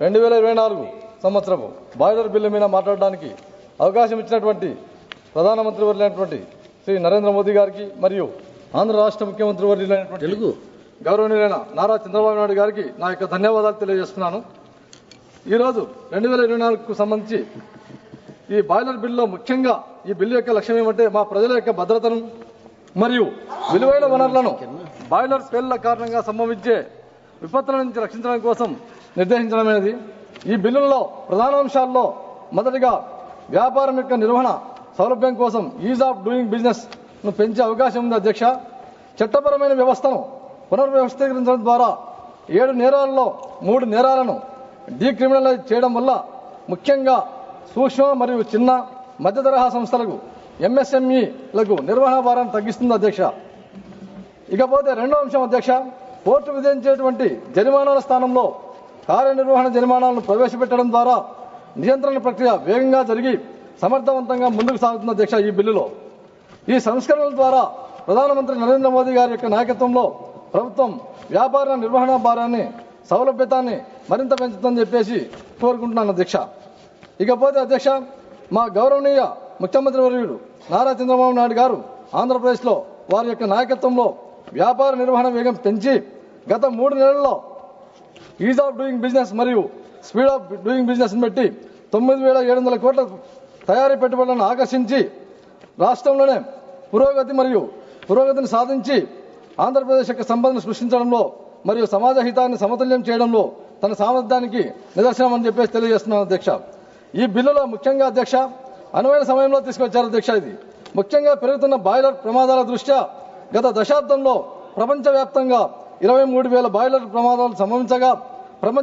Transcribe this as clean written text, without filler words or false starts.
2024 సంవత్సరము boiler bill మీద మాట్లాడడానికి అవకాశం ఇచ్చినటువంటి ప్రధానమంత్రి వర్యులైనటువంటి శ్రీ నరేంద్ర మోదీ గారికి మరియు ఆంధ్ర రాష్ట్ర ముఖ్యమంత్రి వర్యులైనటువంటి గౌరవనీయులైన నారా చంద్రబాబు నాయుడు గారికి నా యొక్క ధన్యవాదాలు తెలియజేస్తున్నాను. ఈరోజు 2024కు సంబంధించి ఈ బాయిలర్ బిల్లులో ముఖ్యంగా ఈ బిల్లు యొక్క లక్ష్యం ఏమంటే మా ప్రజల యొక్క భద్రతను మరియు విలువైన వనరులను బాయిలర్ పేలుల కారణంగా సంభవించే విపత్తుల నుంచి రక్షించడం కోసం నిర్దేశించడమైనది. ఈ బిల్లులో ప్రధాన అంశాల్లో మొదటిగా వ్యాపారం యొక్క నిర్వహణ సౌలభ్యం కోసం ఈజ్ ఆఫ్ డూయింగ్ బిజినెస్ ను పెంచే అవకాశం ఉంది. అధ్యక్ష, చట్టపరమైన వ్యవస్థను పునర్వ్యవస్థీకరించడం ద్వారా 7 నేరాలలో 3 నేరాలను డీక్రిమినలైజ్ చేయడం వల్ల ముఖ్యంగా సూక్ష్మ మరియు చిన్న మధ్య తరహా సంస్థలకు ఎంఎస్ఎంఈలకు నిర్వహణ భారాన్ని తగ్గిస్తుంది. అధ్యక్ష, ఇకపోతే రెండో అంశం అధ్యక్ష, కోర్టు విధించేటువంటి జరిమానాల స్థానంలో కార్యనిర్వహణ జరిమానాలను ప్రవేశపెట్టడం ద్వారా నియంత్రణ ప్రక్రియ వేగంగా జరిగి సమర్థవంతంగా ముందుకు సాగుతుంది. అధ్యక్ష, ఈ బిల్లులో ఈ సంస్కరణల ద్వారా ప్రధానమంత్రి నరేంద్ర మోదీ గారి యొక్క నాయకత్వంలో ప్రభుత్వం వ్యాపార నిర్వహణ భారాన్ని సౌలభ్యతాన్ని మరింత పెంచుతుందని చెప్పేసి కోరుకుంటున్నాను. అధ్యక్ష, ఇకపోతే అధ్యక్ష, మా గౌరవనీయ ముఖ్యమంత్రి వర్యుడు నారా చంద్రబాబు నాయుడు గారు ఆంధ్రప్రదేశ్లో వారి యొక్క నాయకత్వంలో వ్యాపార నిర్వహణ వేగం పెంచి గత 3 నెలల్లో ఈజ్ ఆఫ్ డూయింగ్ బిజినెస్ మరియు స్పీడ్ ఆఫ్ డూయింగ్ బిజినెస్ బట్టి 9,700 కోట్ల తయారీ పెట్టుబడులను ఆకర్షించి రాష్ట్రంలోనే పురోగతిని సాధించి ఆంధ్రప్రదేశ్ యొక్క సంపదను సృష్టించడంలో మరియు సమాజ హితాన్ని సమతుల్యం చేయడంలో తన సామర్థ్యానికి నిదర్శనం అని చెప్పేసి తెలియజేస్తున్నాను. అధ్యక్ష, ఈ బిల్లులో ముఖ్యంగా అధ్యక్ష అనువైన సమయంలో తీసుకొచ్చారు. అధ్యక్ష, ఇది ముఖ్యంగా పెరుగుతున్న బాయిలర్ ప్రమాదాల దృష్ట్యా గత దశాబ్దంలో ప్రపంచవ్యాప్తంగా 23,000 బాయిలర్ ప్రమాదాలు సంభవించగా